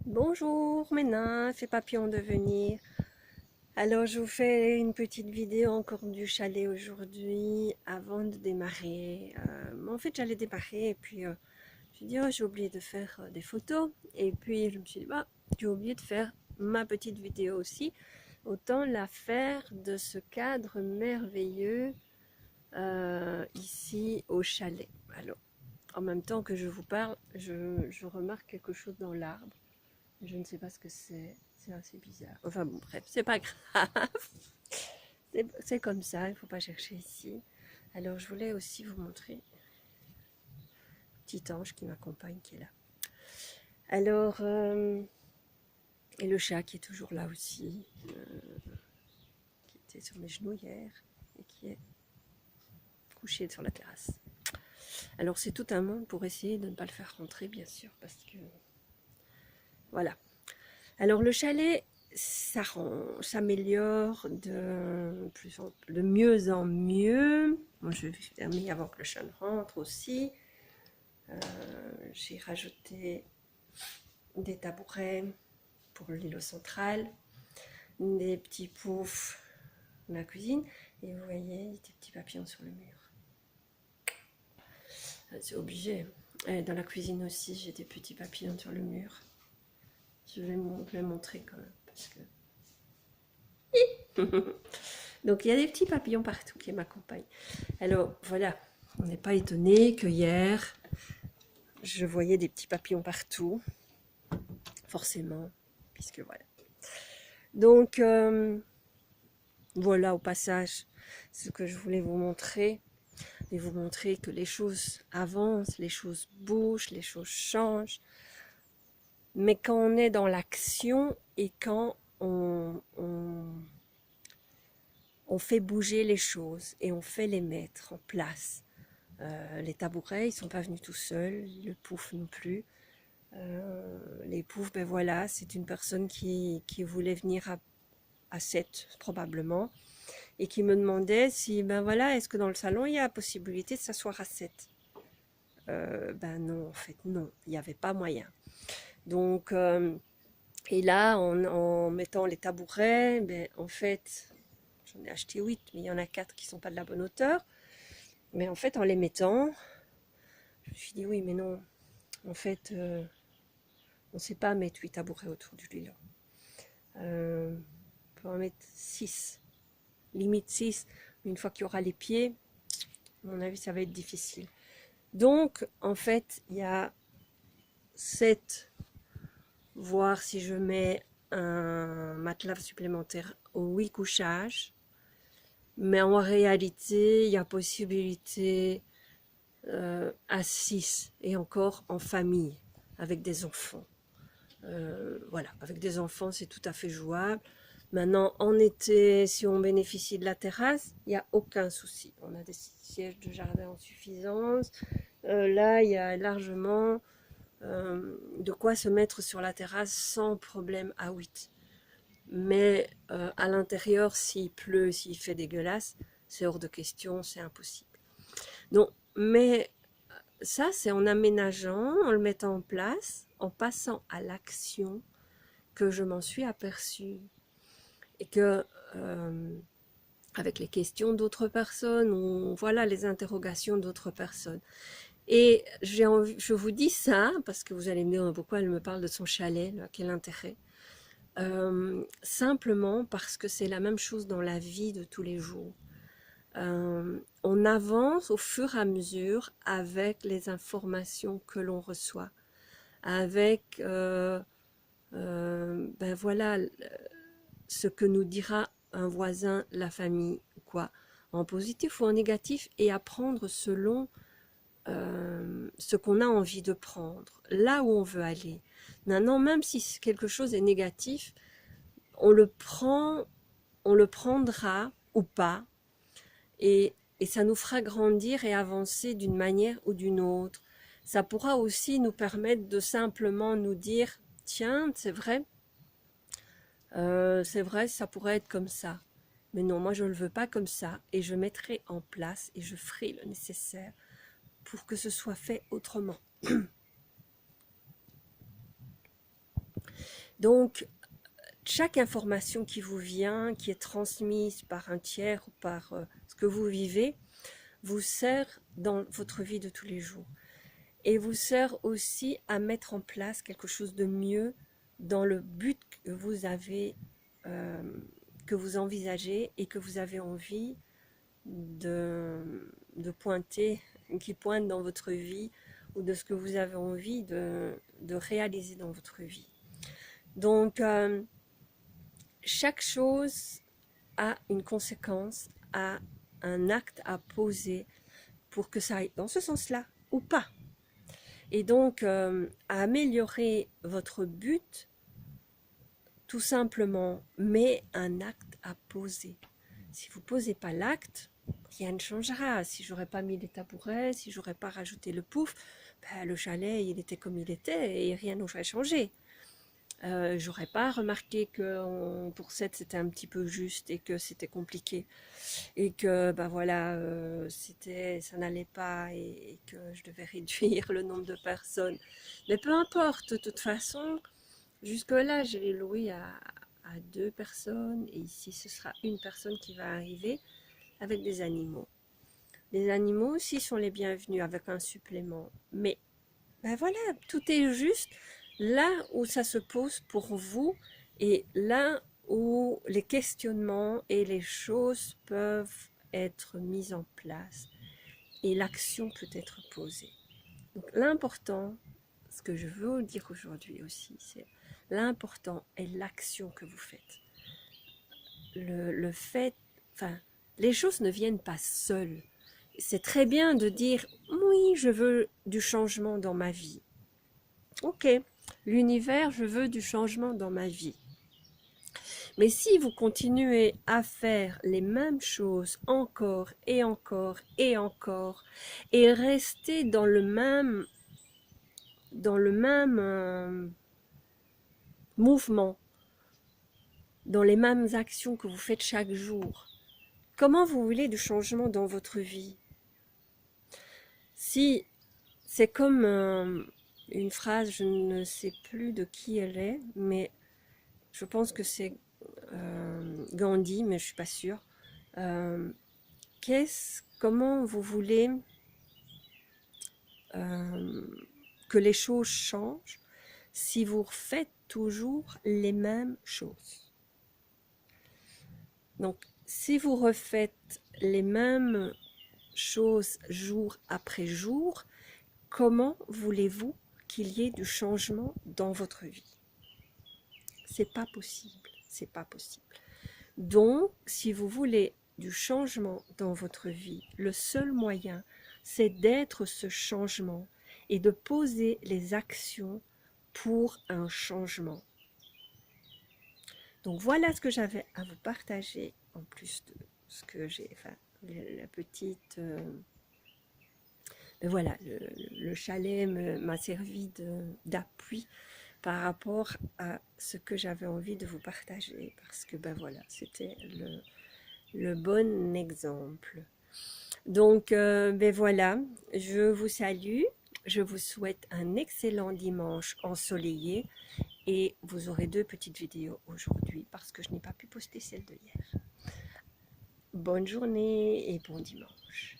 Bonjour mes nymphes et papillons de venir. Alors je vous fais une petite vidéo encore du chalet aujourd'hui avant de démarrer. En fait j'allais démarrer et puis je me suis dit oh, j'ai oublié de faire des photos et puis je me suis dit bah j'ai oublié de faire ma petite vidéo aussi. Autant la faire de ce cadre merveilleux ici au chalet. Alors en même temps que je vous parle, je remarque quelque chose dans l'arbre. Je ne sais pas ce que c'est assez bizarre. Enfin bon, bref, c'est pas grave. C'est comme ça, il ne faut pas chercher ici. Alors je voulais aussi vous montrer le petit ange qui m'accompagne, qui est là. Alors, et le chat qui est toujours là aussi, qui était sur mes genoux hier et qui est couché sur la terrasse. Alors c'est tout un monde pour essayer de ne pas le faire rentrer, bien sûr, parce que voilà. Alors le chalet s'améliore de mieux en mieux. Moi je vais fermer avant que le chat ne rentre aussi. J'ai rajouté des tabourets pour l'îlot central, des petits poufs dans la cuisine. Et vous voyez, des petits papillons sur le mur. C'est obligé. Et dans la cuisine aussi, j'ai des petits papillons sur le mur. Je vais vous les montrer quand même. Parce que... Donc il y a des petits papillons partout qui m'accompagnent. Alors voilà, on n'est pas étonné que hier, je voyais des petits papillons partout, forcément, puisque voilà. Donc voilà au passage ce que je voulais vous montrer, et vous montrer que les choses avancent, les choses bougent, les choses changent, mais quand on est dans l'action et quand on fait bouger les choses et on fait les mettre en place. Les tabourets, ils sont pas venus tout seuls, le pouf non plus. Les poufs, ben voilà, c'est une personne qui voulait venir à 7 probablement et qui me demandait si, ben voilà, est-ce que dans le salon il y a la possibilité de s'asseoir à 7. Ben non, en fait, non, il n'y avait pas moyen. Donc, et là, en mettant les tabourets, ben, en fait, j'en ai acheté 8, mais il y en a 4 qui ne sont pas de la bonne hauteur. Mais en fait, en les mettant, je me suis dit oui, mais non, en fait, on ne sait pas mettre 8 tabourets autour du lit. On peut en mettre 6, limite 6. Mais une fois qu'il y aura les pieds, à mon avis, ça va être difficile. Donc, en fait, il y a 7, voir si je mets un matelas supplémentaire aux 8 couchages. Mais en réalité, il y a possibilité à 6 et encore en famille, avec des enfants. Voilà, avec des enfants, c'est tout à fait jouable. Maintenant, en été, si on bénéficie de la terrasse, il n'y a aucun souci. On a des sièges de jardin en suffisance. Là, il y a largement de quoi se mettre sur la terrasse sans problème à 8. Mais à l'intérieur, s'il pleut, s'il fait dégueulasse, c'est hors de question, c'est impossible. Donc, mais ça, c'est en aménageant, en le mettant en place, en passant à l'action, que je m'en suis aperçue. Et que, avec les questions d'autres personnes, ou voilà, les interrogations d'autres personnes. Et je vous dis ça, parce que vous allez me dire pourquoi elle me parle de son chalet, là, quel intérêt. Simplement parce que c'est la même chose dans la vie de tous les jours. On avance au fur et à mesure avec les informations que l'on reçoit, avec ben voilà ce que nous dira un voisin, la famille, quoi, en positif ou en négatif, et apprendre selon ce qu'on a envie de prendre, là où on veut aller. Maintenant, même si quelque chose est négatif, on le prend, on le prendra ou pas, et ça nous fera grandir et avancer d'une manière ou d'une autre. Ça pourra aussi nous permettre de simplement nous dire, tiens, c'est vrai, ça pourrait être comme ça. Mais non, moi je ne le veux pas comme ça, et je mettrai en place et je ferai le nécessaire pour que ce soit fait autrement. Donc, chaque information qui vous vient, qui est transmise par un tiers ou par ce que vous vivez, vous sert dans votre vie de tous les jours. Et vous sert aussi à mettre en place quelque chose de mieux dans le but que vous avez, que vous envisagez et que vous avez envie de pointer, qui pointe dans votre vie, ou de ce que vous avez envie de réaliser dans votre vie. Donc, chaque chose a une conséquence, a un acte à poser pour que ça aille dans ce sens-là ou pas. Et donc, à améliorer votre but, tout simplement, mais un acte à poser. Si vous ne posez pas l'acte, rien ne changera. Si j'aurais pas mis les tabourets, si j'aurais pas rajouté le pouf, ben, le chalet, il était comme il était et rien n'aurait changé. J'aurais pas remarqué que pour 7 c'était un petit peu juste et que c'était compliqué et que ben voilà ça n'allait pas et que je devais réduire le nombre de personnes. Mais peu importe, de toute façon, jusque là j'ai loué à 2 personnes et ici ce sera une personne qui va arriver avec des animaux. Les animaux aussi sont les bienvenus avec un supplément. Mais ben voilà, tout est juste là où ça se pose pour vous et là où les questionnements et les choses peuvent être mises en place et l'action peut être posée. Donc l'important, ce que je veux vous dire aujourd'hui aussi, c'est l'important est l'action que vous faites. Le fait, enfin, les choses ne viennent pas seules. C'est très bien de dire oui, je veux du changement dans ma vie. Ok, l'univers, je veux du changement dans ma vie. Mais si vous continuez à faire les mêmes choses encore et encore et encore et rester dans le même mouvement, dans les mêmes actions que vous faites chaque jour, comment vous voulez du changement dans votre vie? Si c'est comme une phrase, je ne sais plus de qui elle est, mais je pense que c'est Gandhi, mais je suis pas sûre. Comment vous voulez que les choses changent si vous faites toujours les mêmes choses? Donc, si vous refaites les mêmes choses jour après jour, comment voulez-vous qu'il y ait du changement dans votre vie? C'est pas possible, c'est pas possible. Donc, si vous voulez du changement dans votre vie, le seul moyen, c'est d'être ce changement et de poser les actions pour un changement. Donc voilà ce que j'avais à vous partager, en plus de ce que j'ai, enfin, la petite... voilà, le chalet m'a servi d'appui par rapport à ce que j'avais envie de vous partager, parce que ben voilà, c'était le bon exemple. Donc, ben voilà, je vous salue, je vous souhaite un excellent dimanche ensoleillé et vous aurez 2 petites vidéos aujourd'hui parce que je n'ai pas pu poster celle de hier. Bonne journée et bon dimanche.